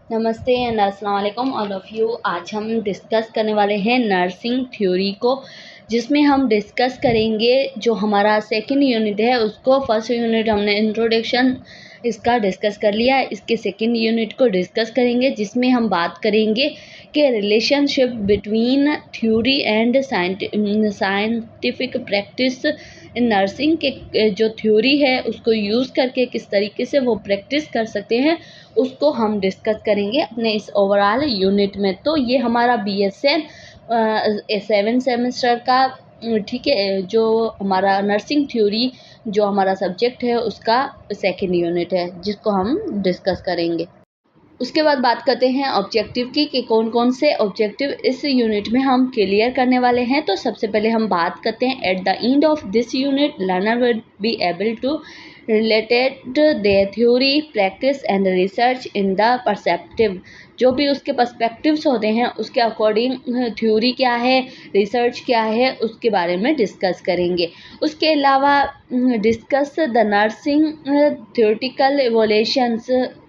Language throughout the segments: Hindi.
नमस्ते एंड अस्सलाम वालेकुम ऑल ऑफ़ यू। आज हम डिस्कस करने वाले हैं नर्सिंग थ्योरी को, जिसमें हम डिस्कस करेंगे जो हमारा सेकंड यूनिट है उसको। फर्स्ट यूनिट हमने इंट्रोडक्शन इसका डिस्कस कर लिया है, इसके सेकंड यूनिट को डिस्कस करेंगे जिसमें हम बात करेंगे कि relationship between theory and scientific practice in nursing के जो थ्योरी है उसको यूज़ करके किस तरीके से वो प्रैक्टिस कर सकते हैं उसको हम डिस्कस करेंगे अपने इस ओवरऑल यूनिट में। तो ये हमारा BSN 7 सेमेस्टर का ठीक है, जो हमारा नर्सिंग थ्योरी जो हमारा सब्जेक्ट है उसका सेकंड यूनिट है जिसको हम डिस्कस करेंगे। उसके बाद बात करते हैं ऑब्जेक्टिव की कि कौन कौन से ऑब्जेक्टिव इस यूनिट में हम क्लियर करने वाले हैं। तो सबसे पहले हम बात करते हैं at the end of this unit learner will be able to related their theory practice and research in the perceptive. जो भी उसके पर्सपेक्टिव्स होते हैं उसके अकॉर्डिंग थ्योरी क्या है, रिसर्च क्या है, उसके बारे में डिस्कस करेंगे। उसके अलावा discuss the nursing theoretical evolutions,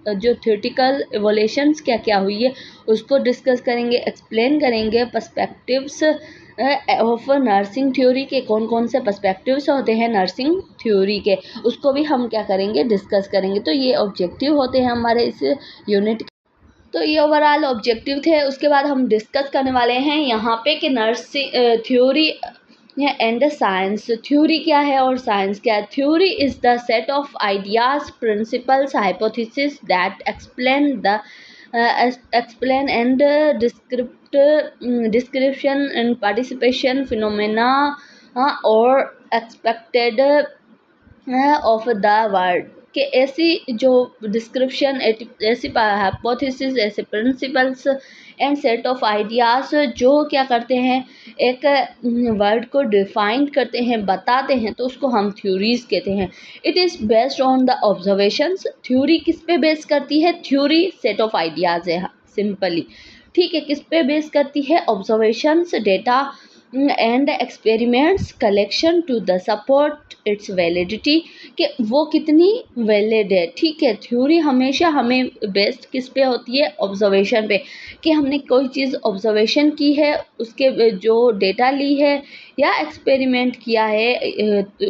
जो थ्योरेटिकल एवोल्यूशंस क्या क्या हुई है उसको डिस्कस करेंगे, एक्सप्लेन करेंगे। पर्सपेक्टिव्स ऑफ नर्सिंग थ्योरी के कौन कौन से पर्सपेक्टिव्स होते हैं नर्सिंग थ्योरी के, उसको भी हम क्या करेंगे, डिस्कस करेंगे। तो ये ऑब्जेक्टिव होते हैं हमारे इस यूनिट। तो ये ओवरऑल ऑब्जेक्टिव थे। उसके बाद हम डिस्कस करने वाले हैं यहाँ पे कि nursing theory and science. Theory क्या है और साइंस क्या है। Theory is the set of ideas, principles, hypothesis that explain and description and participation phenomena or expected of the word कि ऐसी जो डिस्क्रिप्शन, ऐसी हाइपोथेसिस, ऐसे principles and set of ideas जो क्या करते हैं, एक वर्ड को डिफाइन करते हैं, बताते हैं, तो उसको हम थ्योरीज कहते हैं। It is based on the observations. Theory किस पे बेस करती है? थ्योरी सेट ऑफ आइडियाज़ है सिंपली, ठीक है। किस पे बेस करती है? Observations, data and experiments collection to the support its validity, कि वो कितनी वैलिड है, ठीक है। थ्योरी हमेशा हमें बेस्ड किस पे होती है? ऑब्जर्वेशन पे, कि हमने कोई चीज़ ऑब्जर्वेशन की है, उसके जो डेटा ली है या एक्सपेरिमेंट किया है,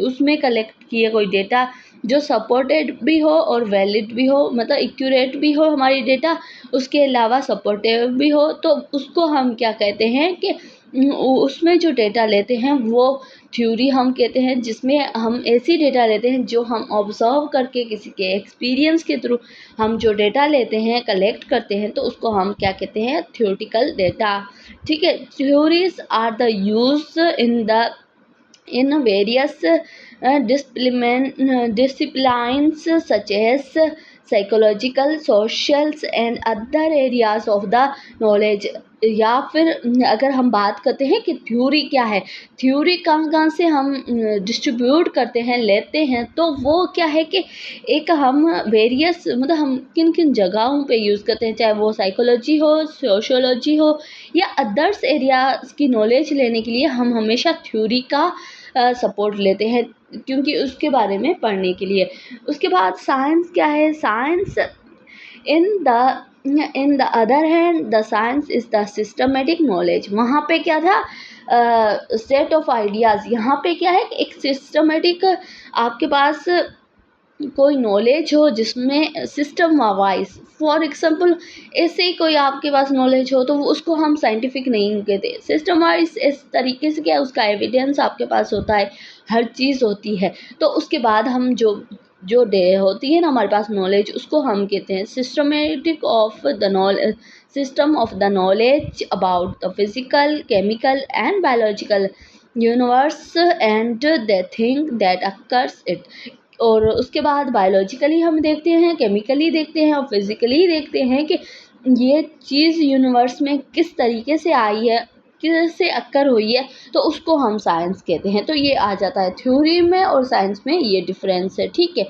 उसमें कलेक्ट किया कोई डेटा जो सपोर्टेड भी हो और वैलिड भी हो, मतलब एक्यूरेट भी हो हमारी डेटा, उसके अलावा सपोर्टेड भी हो, तो उसको हम क्या कहते हैं कि उसमें जो डेटा लेते हैं वो थ्योरी हम कहते हैं। जिसमें हम ऐसी डेटा लेते हैं जो हम ऑब्जर्व करके किसी के एक्सपीरियंस के थ्रू हम जो डेटा लेते हैं, कलेक्ट करते हैं, तो उसको हम क्या कहते हैं? थ्योरेटिकल डेटा, ठीक है। Theories are the use in various disciplines such as psychological, socials and other areas of the knowledge। या फिर अगर हम बात करते हैं कि थ्योरी क्या है, थ्योरी कहाँ कहाँ से हम डिस्ट्रीब्यूट करते हैं, लेते हैं, तो वो क्या है कि एक हम वेरियस, मतलब हम किन किन जगहों पे यूज़ करते हैं, चाहे वो साइकोलॉजी हो, सोशियोलॉजी हो या अदर्स एरियाज़ की नॉलेज लेने के लिए हम हमेशा थ्योरी का सपोर्ट लेते हैं, क्योंकि उसके बारे में पढ़ने के लिए। उसके बाद साइंस क्या है? Science in the other hand the science is the systematic knowledge. वहाँ पे क्या था? Set of ideas. यहाँ पे क्या है? एक सिस्टमेटिक आपके पास कोई नॉलेज हो जिसमें सिस्टम वाइज, फॉर एग्जांपल ऐसे ही कोई आपके पास नॉलेज हो तो उसको हम साइंटिफिक नहीं कहते। सिस्टम वाइज इस तरीके से क्या, उसका एविडेंस आपके पास होता है, हर चीज़ होती है, तो उसके बाद हम जो जो डे होती है ना हमारे पास नॉलेज, उसको हम कहते हैं systematic of the knowledge, system of the knowledge about the physical, chemical and biological universe and the thing that occurs it. और उसके बाद बायोलॉजिकली हम देखते हैं, केमिकली देखते हैं और फिज़िकली देखते हैं कि ये चीज़ यूनिवर्स में किस तरीके से आई है, कैसे अक्कर हुई है, तो उसको हम साइंस कहते हैं। तो ये आ जाता है थ्योरी में और साइंस में, ये डिफरेंस है, ठीक है।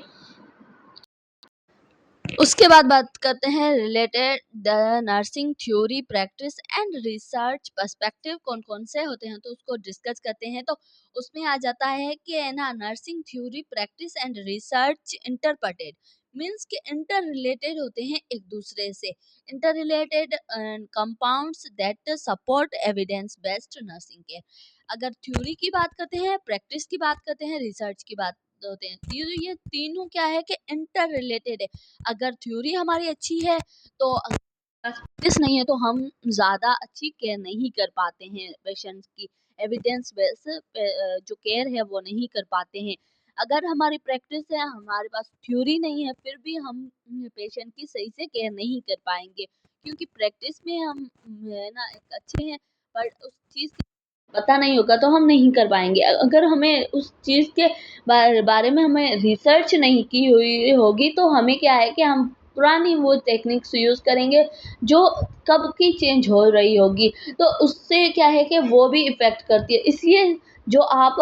उसके बाद बात करते हैं related the nursing theory practice and research perspective कौन कौन से होते हैं, तो उसको डिस्कस करते हैं। तो उसमें आ जाता है कि है ना, nursing theory practice and research interpreted means के इंटर रिलेटेड होते हैं एक दूसरे से, inter related compounds that support evidence based nursing care. अगर थ्योरी की बात करते हैं, प्रैक्टिस की बात करते हैं, रिसर्च की बात होते हैं, ये तीनों क्या है कि इंटर रिलेटेड है। अगर थ्योरी हमारी अच्छी है तो प्रैक्टिस नहीं है तो हम ज़्यादा अच्छी केयर नहीं कर पाते हैं पेशेंट्स की, एविडेंस बेस जो केयर है वो नहीं कर पाते हैं। अगर हमारी प्रैक्टिस है, हमारे पास थ्योरी नहीं है, फिर भी हम पेशेंट की सही से केयर नहीं कर पाएंगे, क्योंकि प्रैक्टिस में हम है ना एक अच्छे हैं, पर उस चीज़ पता नहीं होगा तो हम नहीं कर पाएंगे। अगर हमें उस चीज़ के बारे में हमें रिसर्च नहीं की हुई होगी तो हमें क्या है कि हम पुरानी वो टेक्निक्स यूज़ करेंगे जो कब की चेंज हो रही होगी, तो उससे क्या है कि वो भी इफ़ेक्ट करती है। इसलिए जो आप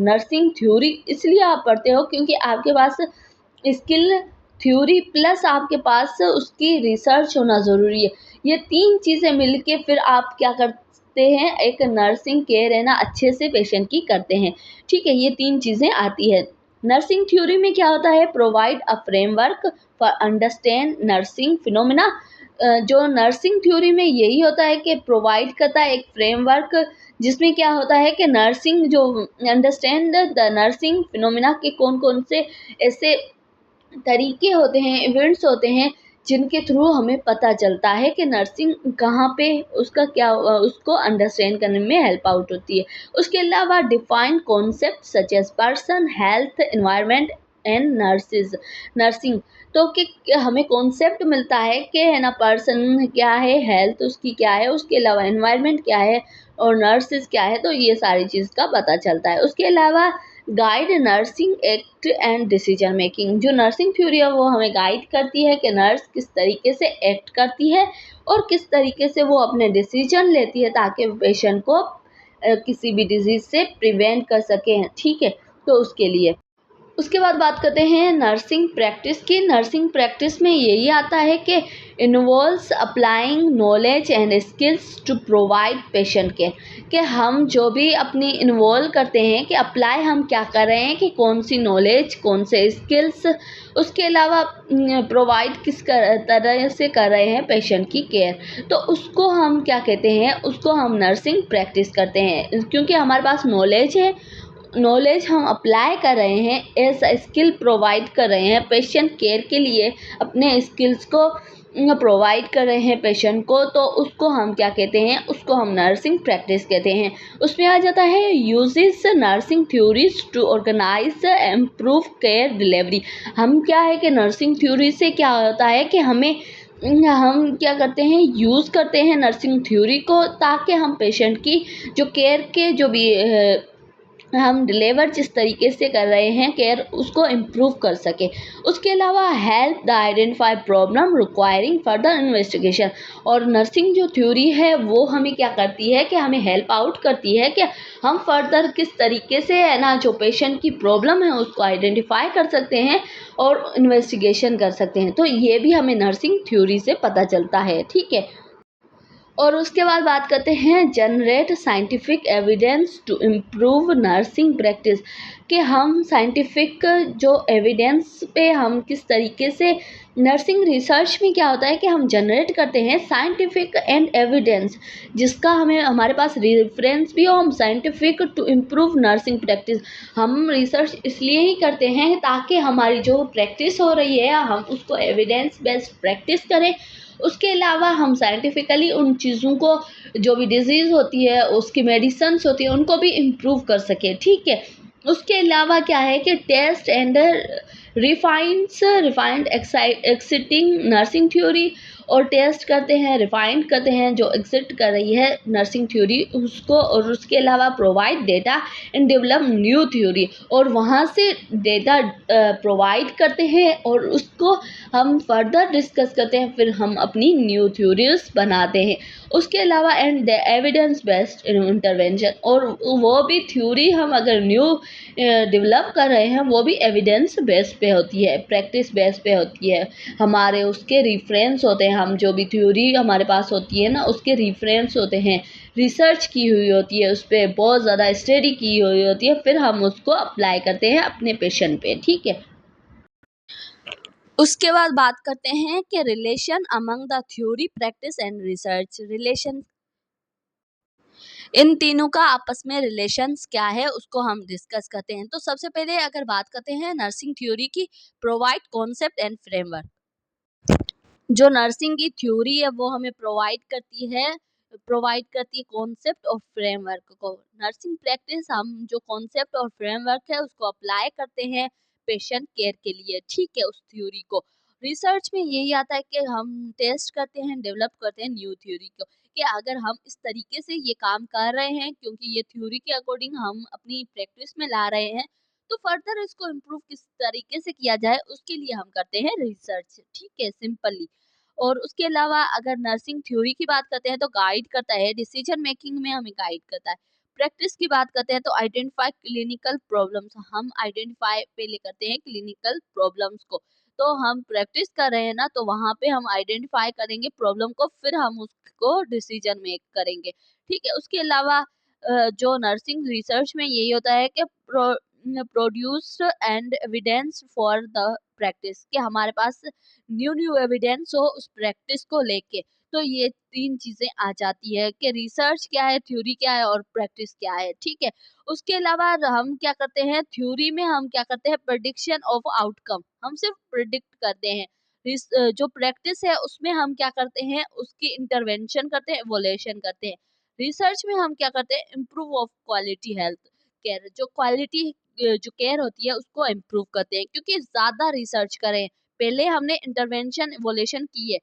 नर्सिंग थ्योरी इसलिए आप पढ़ते हो क्योंकि आपके पास स्किल थ्योरी प्लस आपके पास उसकी रिसर्च होना ज़रूरी है। ये 3 चीज़ें मिलके फिर आप क्या करते हैं, एक नर्सिंग केयर है ना अच्छे से पेशेंट की करते हैं। ठीक है, ये 3 चीज़ें आती है। नर्सिंग थ्योरी में क्या होता है, provide a framework for understand nursing phenomena. जो नर्सिंग थ्योरी में यही होता है कि प्रोवाइड करता है एक फ्रेमवर्क, जिसमें क्या होता है कि नर्सिंग जो अंडरस्टैंड द नर्सिंग फिनोमेना के कौन-कौन से ऐसे तरीके होते हैं, इवेंट्स होते हैं जिनके थ्रू हमें पता चलता है कि नर्सिंग कहाँ पे उसका क्या उसको अंडरस्टैंड करने में हेल्प आउट होती है। उसके अलावा define concept such as person, health, environment and nursing. तो कि हमें कॉन्सेप्ट मिलता है कि है ना पर्सन क्या है, हेल्थ उसकी क्या है, उसके अलावा एनवायरनमेंट क्या है और नर्सिस क्या है, तो ये सारी चीज़ का पता चलता है। उसके अलावा guide nursing act and decision making. जो नर्सिंग थ्योरी है वो हमें गाइड करती है कि नर्स किस तरीके से एक्ट करती है और किस तरीके से वो अपने डिसीजन लेती है ताकि पेशेंट को किसी भी डिजीज से प्रिवेंट कर सके। ठीक है, तो उसके लिए उसके बाद बात करते हैं नर्सिंग प्रैक्टिस की। नर्सिंग प्रैक्टिस में यही आता है कि involves applying knowledge and skills to provide patient care, कि हम जो भी अपनी इन्वॉल्व करते हैं कि अप्लाई हम क्या कर रहे हैं, कि कौन सी नॉलेज, कौन से स्किल्स, उसके अलावा प्रोवाइड तरह से कर रहे हैं पेशेंट की केयर, तो उसको हम क्या कहते हैं, उसको हम नर्सिंग प्रैक्टिस करते हैं। क्योंकि हमारे पास नॉलेज है, नॉलेज हम अप्लाई कर रहे हैं, एज अ स्किल प्रोवाइड कर रहे हैं पेशेंट केयर के लिए, अपने स्किल्स को प्रोवाइड कर रहे हैं पेशेंट को, तो उसको हम क्या कहते हैं, उसको हम नर्सिंग प्रैक्टिस कहते हैं। उसमें आ जाता है uses nursing theories to organise improve care delivery. हम क्या है कि नर्सिंग थ्योरी से क्या होता है कि हम क्या करते हैं, यूज़ करते हैं नर्सिंग थ्योरी को ताकि हम पेशेंट की जो केयर के जो भी हम डिलीवर जिस तरीके से कर रहे हैं केयर, उसको इम्प्रूव कर सके। उसके अलावा help the identify problem requiring further investigation. और नर्सिंग जो थ्योरी है वो हमें क्या करती है कि हमें हेल्प आउट करती है कि हम फर्दर किस तरीके से है ना जो पेशेंट की प्रॉब्लम है उसको आइडेंटिफाई कर सकते हैं और इन्वेस्टिगेशन कर सकते हैं। तो ये भी हमें नर्सिंग थ्योरी से पता चलता है। ठीक है, और उसके बाद बात करते हैं generate scientific evidence to improve nursing practice, कि हम साइंटिफिक जो एविडेंस पे हम किस तरीके से नर्सिंग रिसर्च में क्या होता है कि हम जनरेट करते हैं साइंटिफिक एंड एविडेंस, जिसका हमें हमारे पास रेफरेंस भी हो, हम scientific to improve nursing practice. हम रिसर्च इसलिए ही करते हैं ताकि हमारी जो प्रैक्टिस हो रही है हम उसको एविडेंस बेस्ड प्रैक्टिस करें। उसके अलावा हम साइंटिफिकली उन चीज़ों को, जो भी डिजीज़ होती है उसकी मेडिसिन्स होती है, उनको भी इम्प्रूव कर सकें। ठीक है, उसके अलावा क्या है कि test and refined existing nursing theory, और टेस्ट करते हैं, रिफाइंड करते हैं जो एग्जिट कर रही है नर्सिंग थ्योरी उसको, और उसके अलावा provide data and develop new theory, और वहाँ से डेटा प्रोवाइड करते हैं और उसको हम फर्दर डिस्कस करते हैं, फिर हम अपनी न्यू थ्योरीज बनाते हैं। उसके अलावा and the evidence based intervention, और वो भी थ्योरी हम अगर न्यू डेवलप कर रहे हैं वो भी एविडेंस बेस्ड पे होती है, प्रैक्टिस बेस्ड पे होती है। हमारे उसके रिफरेंस होते हैं, हम जो भी थ्योरी हमारे पास होती है ना उसके रिफरेंस होते हैं, रिसर्च की हुई होती है, उस पर बहुत ज़्यादा स्टडी की हुई होती है, फिर हम उसको अप्लाई करते हैं अपने पेशेंट पे। ठीक है, उसके बाद बात करते हैं कि relation among the theory, practice and research. Relation, इन तीनों का आपस में रिलेशंस क्या है उसको हम डिस्कस करते हैं। तो सबसे पहले अगर बात करते हैं नर्सिंग थ्योरी की, प्रोवाइड कॉन्सेप्ट एंड फ्रेमवर्क। जो नर्सिंग की थ्योरी है वो हमें प्रोवाइड करती है कॉन्सेप्ट और फ्रेमवर्क को। नर्सिंग प्रैक्टिस, हम जो कॉन्सेप्ट और फ्रेमवर्क है उसको अप्लाई करते हैं पेशेंट केयर के लिए, ठीक है, उस थ्योरी को। रिसर्च में यही आता है कि हम टेस्ट करते हैं, डेवलप करते हैं न्यू थ्योरी को, कि अगर हम इस तरीके से ये काम कर रहे हैं क्योंकि ये थ्योरी के अकॉर्डिंग हम अपनी प्रैक्टिस में ला रहे हैं, तो फर्दर इसको इम्प्रूव किस तरीके से किया जाए उसके लिए हम करते हैं रिसर्च, ठीक है, सिंपली। और उसके अलावा अगर नर्सिंग थ्योरी की बात करते हैं तो गाइड करता है डिसीजन मेकिंग में, हमें गाइड करता है। प्रैक्टिस की बात करते हैं तो आइडेंटिफाई क्लिनिकल प्रॉब्लम्स, हम आइडेंटिफाई पहले करते हैं क्लिनिकल प्रॉब्लम्स को। तो हम प्रैक्टिस कर रहे हैं ना, तो वहाँ पे हम आइडेंटिफाई करेंगे प्रॉब्लम को, फिर हम उसको डिसीजन मेक करेंगे, ठीक है। उसके अलावा जो नर्सिंग रिसर्च में यही होता है कि produce and evidence for the practice, कि हमारे पास न्यू न्यू एविडेंस हो उस प्रैक्टिस को लेके। तो ये तीन चीजें आ जाती है कि रिसर्च क्या है, थ्योरी क्या है और प्रैक्टिस क्या है, ठीक है। उसके अलावा हम क्या करते हैं थ्योरी में, हम क्या करते हैं प्रेडिक्शन ऑफ आउटकम, हम सिर्फ प्रिडिक्ट करते हैं। जो प्रैक्टिस है उसमें हम क्या करते हैं उसकी इंटरवेंशन करते हैं, एवोल्यूशन करते हैं। रिसर्च में हम क्या करते हैं improve of quality health care, जो क्वालिटी जो केयर होती है उसको इम्प्रूव करते हैं, क्योंकि ज्यादा रिसर्च करें। पहले हमने इंटरवेंशन इवोल्यूशन की है,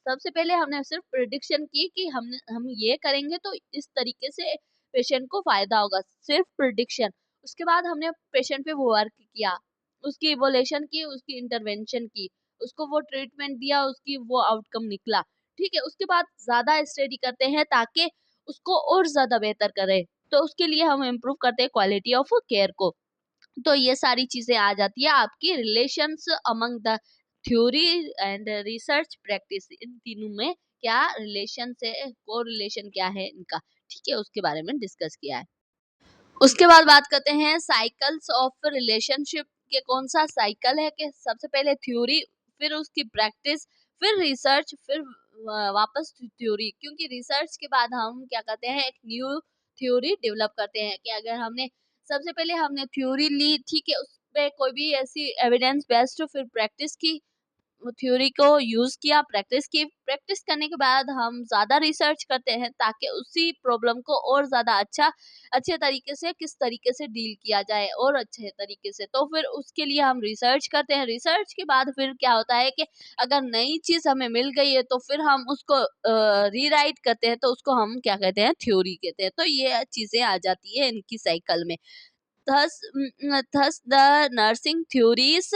सबसे पहले हमने सिर्फ प्रिडिक्शन की कि हम ये करेंगे तो इस तरीके से पेशेंट को फायदा होगा, सिर्फ प्रिडिक्शन। उसके बाद हमने पेशेंट पे वो वर्क किया, उसकी इवोल्यूशन की, उसकी इंटरवेंशन की, उसको वो ट्रीटमेंट दिया, उसकी वो आउटकम निकला, ठीक है। उसके बाद ज्यादा स्टडी करते हैं ताकि उसको और ज्यादा बेहतर करें, तो उसके लिए हम इम्प्रूव करते हैं क्वालिटी ऑफ केयर को। तो ये सारी चीजें आ जाती है आपकी relations among the theory and research practice, इन तीनों में क्या रिलेशन है, को रिलेशन क्या है इनका, ठीक है, उसके बारे में डिस्कस किया है। उसके बाद बात करते हैं साइकिल्स ऑफ रिलेशनशिप के, कौन सा साइकिल है कि सबसे पहले थ्योरी, फिर उसकी प्रैक्टिस, फिर रिसर्च, फिर वापस थ्योरी, क्योंकि रिसर्च के बाद हम क्या करते हैं एक न्यू थ्योरी डेवलप करते हैं। कि अगर हमने सबसे पहले हमने थ्योरी ली, ठीक है, उस पे कोई भी ऐसी एविडेंस बेस्ड, फिर प्रैक्टिस की, थ्योरी को यूज किया, प्रैक्टिस की, प्रैक्टिस करने के बाद हम ज्यादा रिसर्च करते हैं ताकि उसी प्रॉब्लम को और ज्यादा अच्छे तरीके से किस तरीके से डील किया जाए और अच्छे तरीके से। तो फिर उसके लिए हम रिसर्च करते हैं। रिसर्च के बाद फिर क्या होता है कि अगर नई चीज हमें मिल गई है तो फिर हम उसको रीराइट करते हैं, तो उसको हम क्या कहते हैं थ्योरी कहते हैं। तो ये चीजें आ जाती है इनकी साइकिल में। Thus the nursing theories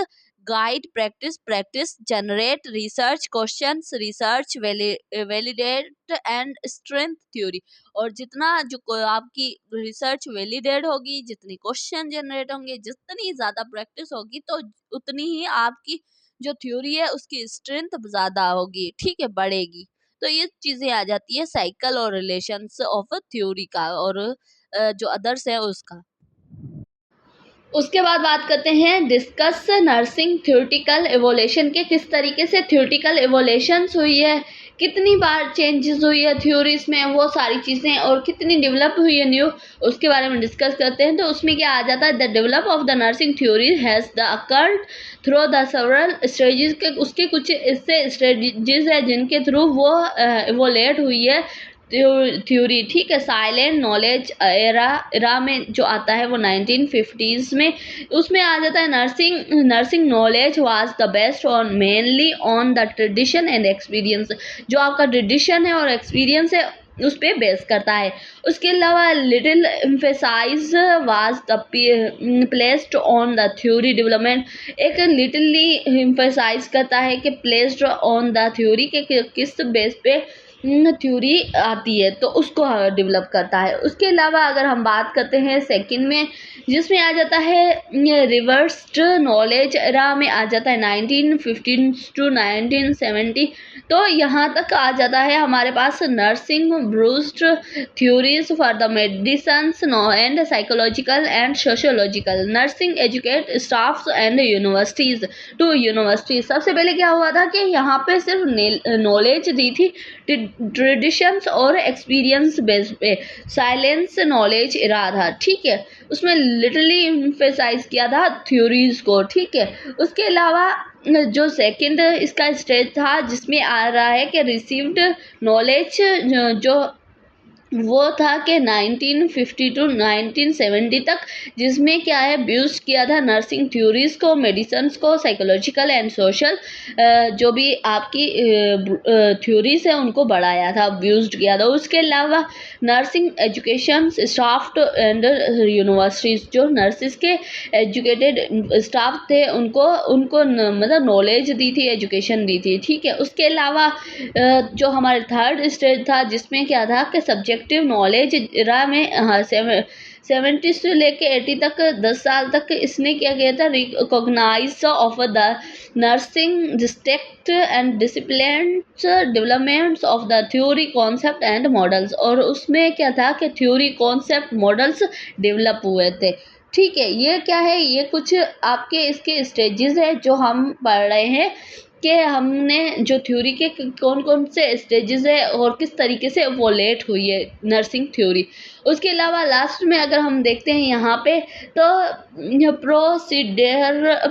guide practice, practice generate research questions, research validate and strength theory। और जितना जो आपकी रिसर्च वैलिडेट होगी, जितनी क्वेश्चन जनरेट होंगे, जितनी ज्यादा प्रैक्टिस होगी, तो उतनी ही आपकी जो थ्योरी है उसकी स्ट्रेंथ ज्यादा होगी, ठीक है, बढ़ेगी। तो ये चीजें आ जाती है साइकिल और रिलेशंस ऑफ थ्योरी का और जो अदर्स है उसका। उसके बाद बात करते हैं डिस्कस नर्सिंग थ्योरेटिकल एवोल्यूशन के, किस तरीके से थ्योरेटिकल एवोल्यूशंस हुई है, कितनी बार चेंजेस हुई है थ्योरीज में, वो सारी चीज़ें, और कितनी डेवलप हुई है न्यू, उसके बारे में डिस्कस करते हैं। तो उसमें क्या आ जाता है, the develop of the nursing theory has the occurred through the several stages के, उसके कुछ इससे स्टेजेस है जिनके थ्रू वो एवोलेट हुई है थ्योरी, ठीक है। साइलेंट नॉलेज एरा में जो आता है वो 1950s में, उसमें आ जाता है nursing knowledge was the best on mainly on the tradition and experience, जो आपका ट्रेडिशन है और एक्सपीरियंस है उस पर बेस करता है। उसके अलावा little emphasise was the placed on the theory development, एक लिटिली एम्फेसाइज करता है कि प्लेस्ड ऑन द थ्योरी के किस बेस पे थ्योरी आती है तो उसको डेवलप करता है। उसके अलावा अगर हम बात करते हैं सेकंड में, जिसमें आ जाता है रिवर्स्ड नॉलेज एरा में आ जाता है 1915 टू 1970। तो यहाँ तक आ जाता है हमारे पास nursing bruised theories for the medicines and psychological and sociological nursing educate staffs and universities to universities. सबसे पहले क्या हुआ था कि यहाँ पे सिर्फ नॉलेज दी थी ट्रेडिशंस और एक्सपीरियंस बेस्ड पे, साइलेंस नॉलेज इरा था, ठीक है। उसमें लिटरली इम्फेसाइज किया था थ्योरीज को, ठीक है। उसके अलावा जो सेकंड इसका स्टेज था जिसमें आ रहा है कि रिसीव्ड नॉलेज, जो वो था कि 1950 टू 1970 तक, जिसमें क्या है बूस्ट किया था नर्सिंग थ्योरीज को, मेडिसन्स को, साइकोलॉजिकल एंड सोशल जो भी आपकी थ्योरीज है उनको बढ़ाया था, बूस्ट किया था। उसके अलावा nursing education staff and universities, जो नर्सिस के एजुकेटेड स्टाफ थे उनको उनको मतलब नॉलेज दी थी, एजुकेशन दी थी, ठीक है। उसके अलावा जो हमारे थर्ड स्टेज था जिसमें क्या था कि सब्जेक्टिव नॉलेज इरा में, हाँ 70 से लेके 80 तक 10 साल तक इसने क्या किया था, recognise of the nursing district and discipline developments of the theory concept and models. और उसमें क्या था कि थ्योरी कॉन्सेप्ट मॉडल्स डेवलप हुए थे, ठीक है। ये क्या है, ये कुछ आपके इसके स्टेजेस है जो हम पढ़ रहे हैं कि हमने जो थ्योरी के कौन कौन से स्टेजेस है और किस तरीके से वोलेट हुई है नर्सिंग थ्योरी। उसके अलावा लास्ट में अगर हम देखते हैं यहाँ पे तो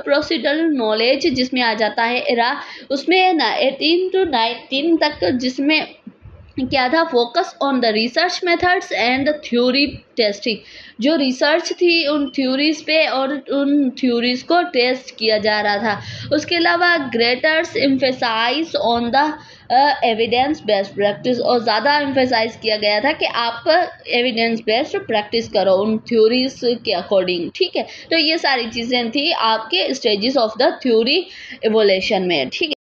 प्रोसीडरल नॉलेज जिसमें आ जाता है एरा, उसमें 18 टू 19 तक, जिसमें क्या था focus on the research methods and theory testing. जो रिसर्च थी उन थ्योरीज पे और उन थ्योरीज को टेस्ट किया जा रहा था। उसके अलावा greaters emphasize on the evidence based practice, और ज़्यादा एम्फेसाइज किया गया था कि आप एविडेंस बेस्ड प्रैक्टिस करो उन थ्योरीज के अकॉर्डिंग, ठीक है। तो ये सारी चीज़ें थी आपके stages of the theory evolution में, ठीक है।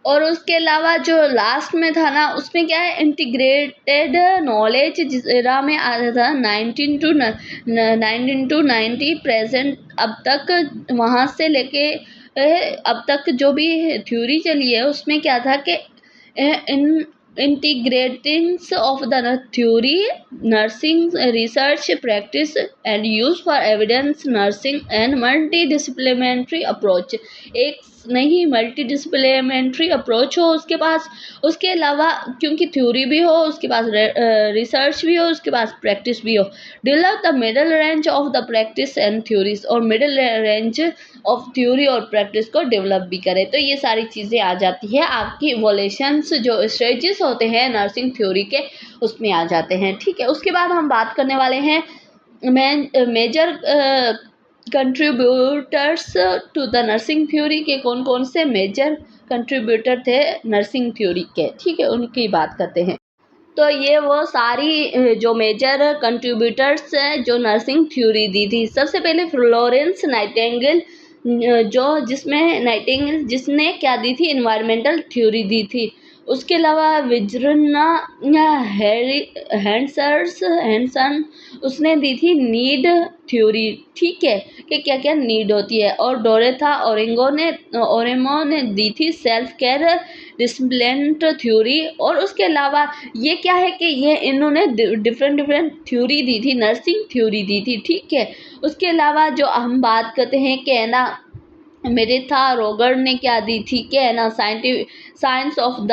और उसके अलावा जो लास्ट में था ना, उसमें क्या है इंटीग्रेटेड नॉलेज जिस एरा में आता था 19 टू 90 प्रेजेंट अब तक, वहाँ से लेके अब तक जो भी थ्योरी चली है उसमें क्या था कि इन integrations of the theory, nursing research practice and use for evidence nursing and multidisciplinary approach। एक नहीं मल्टीडिसिप्लिनरी अप्रोच हो उसके पास, उसके अलावा क्योंकि थ्योरी भी हो उसके पास, रिसर्च भी हो उसके पास, प्रैक्टिस भी हो। Develop the middle range of the practice and theories, और मिडल रेंज ऑफ थ्योरी और प्रैक्टिस को डेवलप भी करे। तो ये सारी चीज़ें आ जाती है आपकी इवोल्यूशंस, जो स्टेजेस होते हैं नर्सिंग थ्योरी के उसमें आ जाते हैं, ठीक है। उसके बाद हम बात करने वाले हैं major contributors to the nursing theory के, कौन कौन से मेजर कंट्रीब्यूटर थे नर्सिंग थ्योरी के, ठीक है, उनकी बात करते हैं। तो ये वो सारी जो मेजर कंट्रीब्यूटर्स हैं जो नर्सिंग थ्योरी दी थी। सबसे पहले फ्लोरेंस नाइटिंगेल, जो जिसने क्या दी थी, इन्वायरमेंटल थ्योरी दी थी। उसके अलावा विजरना हैंसन, उसने दी थी नीड थ्योरी, ठीक है, कि क्या क्या नीड होती है। और डोरेथा ओरेमो ने दी थी सेल्फ केयर डिसिप्लिन थ्योरी। और उसके अलावा ये क्या है कि ये इन्होंने डिफरेंट थ्योरी दी थी, नर्सिंग थ्योरी दी थी, ठीक है। उसके अलावा जो हम बात करते हैं कि है ना मेरेथा रोगर ने क्या दी थी कि है ना science of the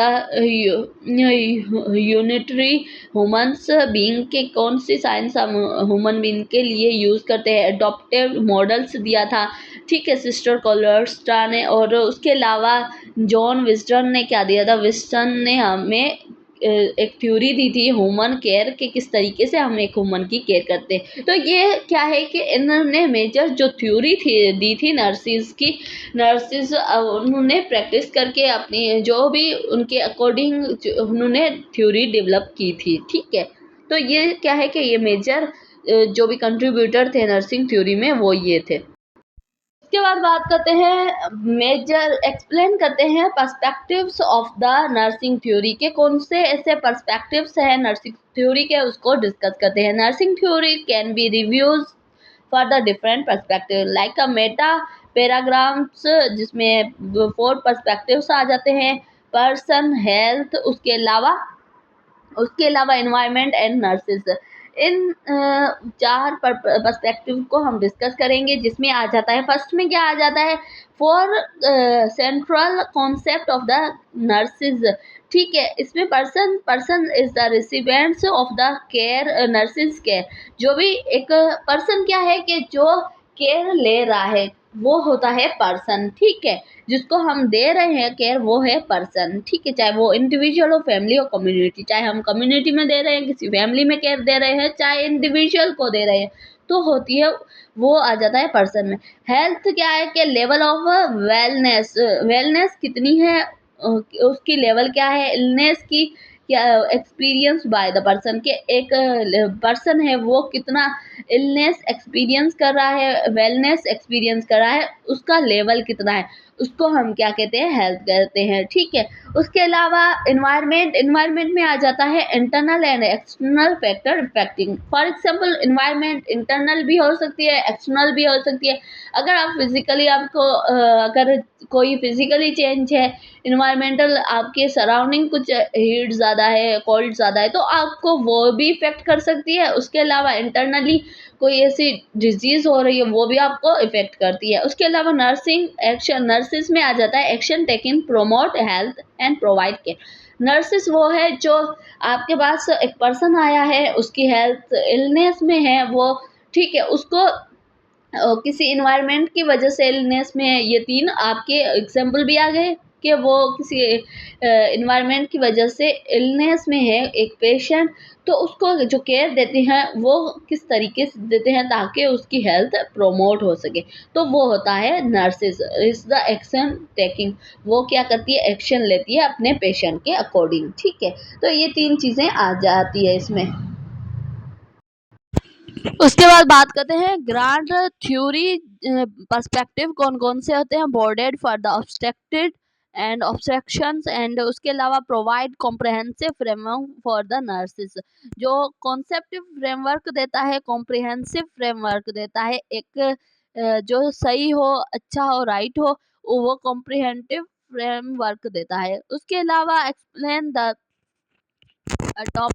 unitary humans being के, कौन सी साइंस हम ह्यूमन बीइंग के लिए यूज़ करते हैं, एडॉप्टिव मॉडल्स दिया था, ठीक है, सिस्टर कोलर्स्टा ने। और उसके अलावा जॉन विस्टन ने क्या दिया था, विस्टन ने हमें एक थ्योरी दी थी ह्यूमन केयर के, किस तरीके से हम एक ह्यूमन की केयर करते हैं। तो ये क्या है कि इन्होंने मेजर जो थ्योरी थी दी थी नर्सिस उन्होंने प्रैक्टिस करके अपनी जो भी उनके अकॉर्डिंग उन्होंने थ्योरी डेवलप की थी, ठीक है। तो ये क्या है कि ये मेजर जो भी कंट्रीब्यूटर थे नर्सिंग थ्योरी में वो ये थे। उसके बाद बात करते हैं मेजर एक्सप्लेन करते हैं perspectives of the nursing theory के कौन से ऐसे पर्सपेक्टिव्स हैं नर्सिंग थ्योरी के, उसको डिस्कस करते हैं। Nursing theory can be reviews for the different perspective like a Meta paragraphs, जिसमें 4 पर्सपेक्टिव्स आ जाते हैं, पर्सन, हेल्थ, उसके अलावा environment and nurses. In 4 perspective को हम डिस्कस करेंगे, जिसमें आ जाता है फर्स्ट में क्या आ जाता है, for central concept of the nurses. ठीक है, इसमें person is the recipients of the care, nurses care. जो भी एक पर्सन क्या है कि जो केयर ले रहा है वो होता है पर्सन। ठीक है, जिसको हम दे रहे हैं केयर वो है पर्सन। ठीक है, चाहे वो इंडिविजुअल हो, फैमिली हो, कम्युनिटी, चाहे हम कम्युनिटी में दे रहे हैं, किसी फैमिली में केयर दे रहे हैं, चाहे इंडिविजुअल को दे रहे हैं, तो होती है वो आ जाता है पर्सन में। हेल्थ क्या है कि लेवल ऑफ वेलनेस कितनी है, उसकी लेवल क्या है, इलनेस की क्या एक्सपीरियंस बाय द पर्सन के, एक पर्सन है वो कितना इलनेस एक्सपीरियंस कर रहा है, वेलनेस एक्सपीरियंस कर रहा है, उसका लेवल कितना है, उसको हम क्या कहते हैं, हेल्थ कहते हैं। ठीक है, उसके अलावा एनवायरनमेंट में आ जाता है internal and external factor affecting. For example environment internal भी हो सकती है, एक्सटर्नल भी हो सकती है। अगर आप फिजिकली आपको अगर कोई फिजिकली चेंज है, इन्वायरमेंटल आपके सराउंडिंग कुछ हीट ज़्यादा है, कोल्ड ज़्यादा है, तो आपको वो भी इफ़ेक्ट कर सकती है। उसके अलावा इंटरनली कोई ऐसी डिजीज़ हो रही है वो भी आपको इफ़ेक्ट करती है। उसके अलावा नर्सिंग एक्शन, नर्सिस में आ जाता है action taking promote health and provide care. Nurses वो है जो आपके पास एक पर्सन आया है, उसकी हेल्थ इलनेस में है वो, ठीक है, उसको किसी इन्वायरमेंट की वजह से इलनेस में है। ये 3 आपके एग्जाम्पल भी आ गए कि वो किसी इन्वायरमेंट की वजह से इलनेस में है एक पेशेंट, तो उसको जो केयर देते हैं वो किस तरीके से देते हैं ताकि उसकी हेल्थ प्रोमोट हो सके, तो वो होता है nurses is the action taking. वो क्या करती है, एक्शन लेती है अपने पेशेंट के अकॉर्डिंग। ठीक है, तो ये 3 चीज़ें आ जाती है इसमें। उसके बाद बात करते हैं ग्रांड थ्योरी पर्सपेक्टिव कौन कौन से होते हैं, borded for the obstructed and obstructions, and उसके अलावा provide comprehensive framework for the nurses. जो कॉन्सेप्टिव फ्रेमवर्क देता है, कॉम्प्रहेंसिव फ्रेमवर्क देता है, एक जो सही हो, अच्छा हो, राइट हो, वो कॉम्प्रिहेंटिव फ्रेमवर्क देता है। उसके अलावा एक्सप्लेन द टॉप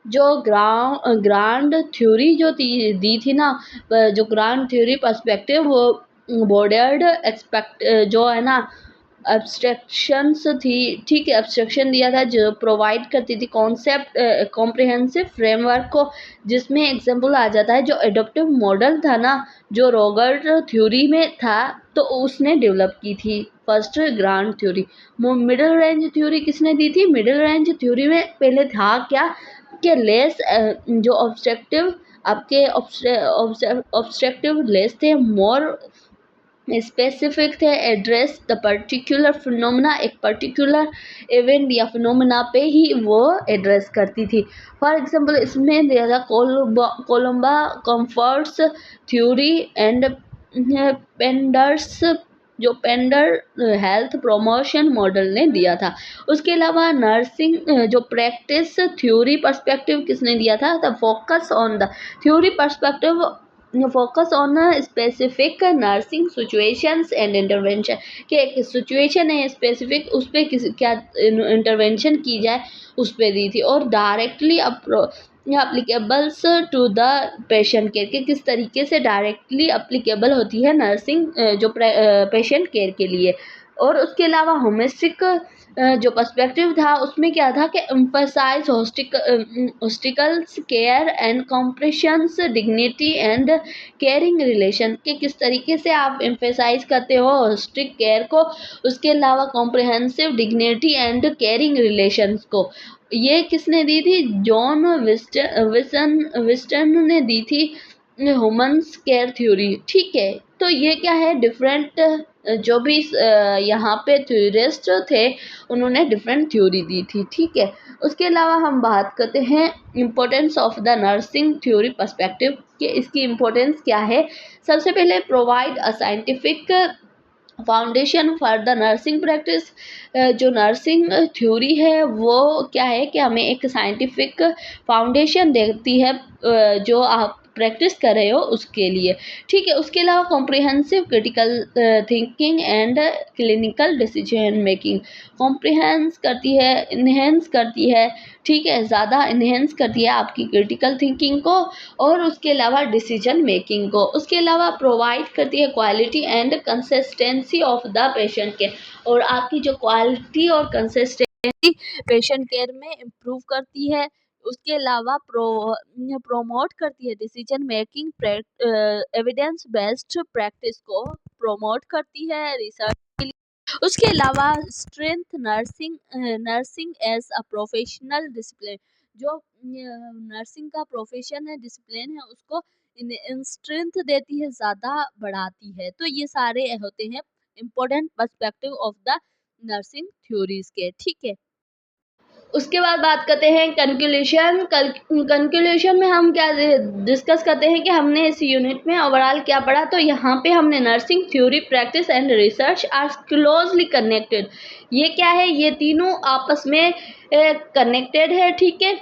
जो ग्रांड थ्योरी जो दी थी ना, जो ग्रांड थ्योरी पर्सपेक्टिव वो बॉर्डर्ड एक्सपेक्ट जो है ना एब्स्ट्रैक्शंस थी। ठीक है, एब्स्ट्रैक्शन दिया था जो प्रोवाइड करती थी कॉन्सेप्ट कॉम्प्रिहेंसिव फ्रेमवर्क को, जिसमें एग्जांपल आ जाता है जो एडॉप्टिव मॉडल था ना, जो रॉबर्ट थ्योरी में था, तो उसने डेवलप की थी first grand theory. Middle range theory किसने दी थी, मिडिल रेंज थ्योरी में पहले था क्या कि लेस जो ऑब्स्ट्रक्टिव आपके ऑब्स्ट्रक्टिव लेस थे, मोर स्पेसिफिक थे, एड्रेस द पर्टिकुलर फिनोमेना, एक पर्टिकुलर इवेंट या फिनोमेना पे ही वो एड्रेस करती थी। फॉर एग्जांपल इसमें दिया था कोलम्बा कंफर्ट्स थ्योरी एंड पेंडर्स, जो पेंडर हेल्थ प्रमोशन मॉडल ने दिया था। उसके अलावा नर्सिंग जो प्रैक्टिस थ्योरी पर्सपेक्टिव किसने दिया था, the focus on the theory perspective focus on specific nursing situations and intervention, कि एक सिचुएशन है स्पेसिफिक, उस पर किस क्या इंटरवेंशन की जाए उस पर दी थी। और directly applicables to the patient care, के किस तरीके से डायरेक्टली अप्लीकेबल होती है नर्सिंग जो पेशेंट केयर के लिए। और उसके अलावा होमिस्टिक जो पर्सपेक्टिव था उसमें क्या था कि emphasize holisticals care and compressions dignity and caring relation, के किस तरीके से आप एम्फसाइज करते हो हॉस्टिक केयर को, उसके अलावा comprehensive dignity and caring relations को। ये किसने दी थी, जॉन विस्टन ने दी थी ह्यूमन्स केयर थ्योरी। ठीक है, तो ये क्या है, डिफरेंट जो भी यहाँ पे थ्योरिस्ट थे उन्होंने डिफरेंट थ्योरी दी थी। ठीक है, उसके अलावा हम बात करते हैं importance of the nursing theory perspective. है, इसकी इम्पोर्टेंस क्या है। सबसे पहले provide a scientific foundation for the nursing practice. जो नर्सिंग थ्योरी है वो क्या है कि हमें एक साइंटिफिक फाउंडेशन देती है जो आप प्रैक्टिस कर रहे हो उसके लिए, ठीक है। उसके अलावा comprehensive critical thinking and clinical decision making comprehends करती है, इन्हेंस करती है, ठीक है, ज़्यादा इन्हेंस करती है आपकी क्रिटिकल थिंकिंग को और उसके अलावा डिसीजन मेकिंग को। उसके अलावा प्रोवाइड करती है quality and consistency of the patient care, और आपकी जो क्वालिटी और कंसिस्टेंसी पेशेंट केयर में इम्प्रूव करती है। उसके अलावा प्रोमोट करती है decision making, evidence based practice को प्रोमोट करती है रिसर्च। उसके अलावा strength nursing, nursing as a professional discipline, जो नर्सिंग का प्रोफेशन है, डिसिप्लिन है, उसको स्ट्रेंथ देती है, ज़्यादा बढ़ाती है। तो ये सारे होते हैं important perspective of the nursing theories के, ठीक है। उसके बाद बात करते हैं कंक्लूशन। कंक्लूशन में हम क्या डिस्कस करते हैं कि हमने इस यूनिट में ओवरऑल क्या पढ़ा। तो यहाँ पे हमने nursing theory, practice and research are closely connected. ये क्या है, ये तीनों आपस में कनेक्टेड है, ठीक है।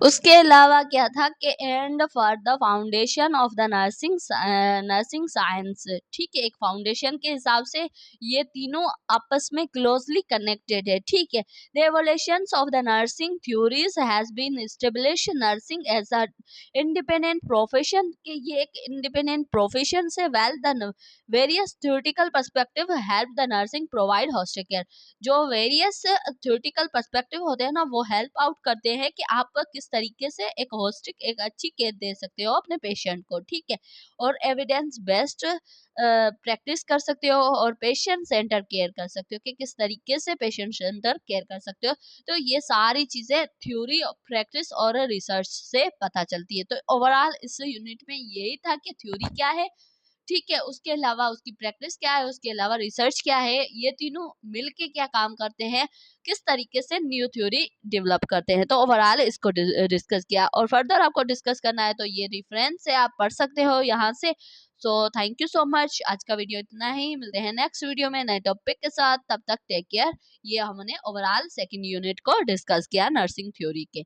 उसके अलावा क्या था कि and for the foundation of the nursing science, ठीक है। एक फाउंडेशन के हिसाब से ये तीनों आपस में क्लोजली कनेक्टेड है, ठीक है। The evolutions of the nursing theories has been establish nursing as a independent profession, कि ये एक इंडिपेंडेंट प्रोफेशन से well the various theoretical perspective help the nursing provide holistic care. जो वेरियस थ्योरेटिकल पर्सपेक्टिव होते हैं ना, वो हेल्प आउट करते हैं कि आप किस तरीके से एक होस्टिक एक अच्छी केयर दे सकते हो अपने पेशेंट को, ठीक है। और एविडेंस बेस्ड प्रैक्टिस कर सकते हो और पेशेंट सेंटर केयर कर सकते हो कि किस तरीके से पेशेंट सेंटर केयर कर सकते हो। तो ये सारी चीज़ें थ्योरी, प्रैक्टिस और रिसर्च से पता चलती है। तो ओवरऑल इस यूनिट में यही था कि थ्योरी क्या है, ठीक है, उसके अलावा उसकी प्रैक्टिस क्या है, उसके अलावा रिसर्च क्या है, ये तीनों मिलके क्या काम करते हैं, किस तरीके से न्यू थ्योरी डेवलप करते हैं। तो ओवरऑल इसको डिस्कस किया, और फर्दर आपको डिस्कस करना है तो ये रेफरेंस से आप पढ़ सकते हो यहाँ से। So thank you so much. आज का वीडियो इतना ही, मिलते हैं नेक्स्ट वीडियो में नए टॉपिक के साथ। तब तक टेक केयर। ये हमने ओवरऑल सेकेंड यूनिट को डिस्कस किया नर्सिंग थ्योरी के।